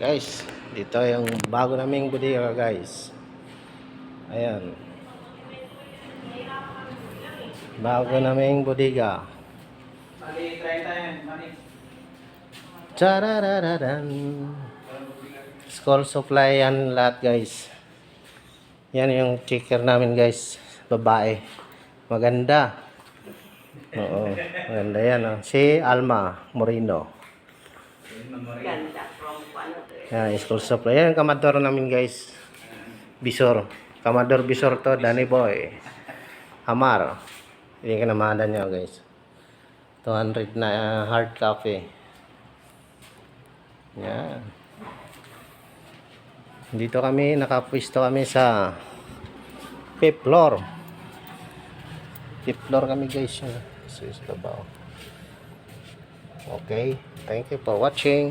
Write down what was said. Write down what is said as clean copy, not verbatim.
Guys, dito yung bago naming bodega guys. Ayan. Bago naming bodega. Mali, 30 yan. Mali. Chararararan. School supply yan lahat guys. Yan yung checker namin guys. Babae. Maganda. Oo. Maganda yan. Oh. Si Alma Moreno. Ganda from ano to eh. Yan, school supply. Yan yung kamador namin guys. Bisor. Kamador Bisor to. Danny Boy. Amar. Yan yung kinamada niya guys. 200 na hard copy. Yan. Dito kami, nakapwisto kami sa 5th floor. 5th floor kami guys. Okay. Thank you for watching.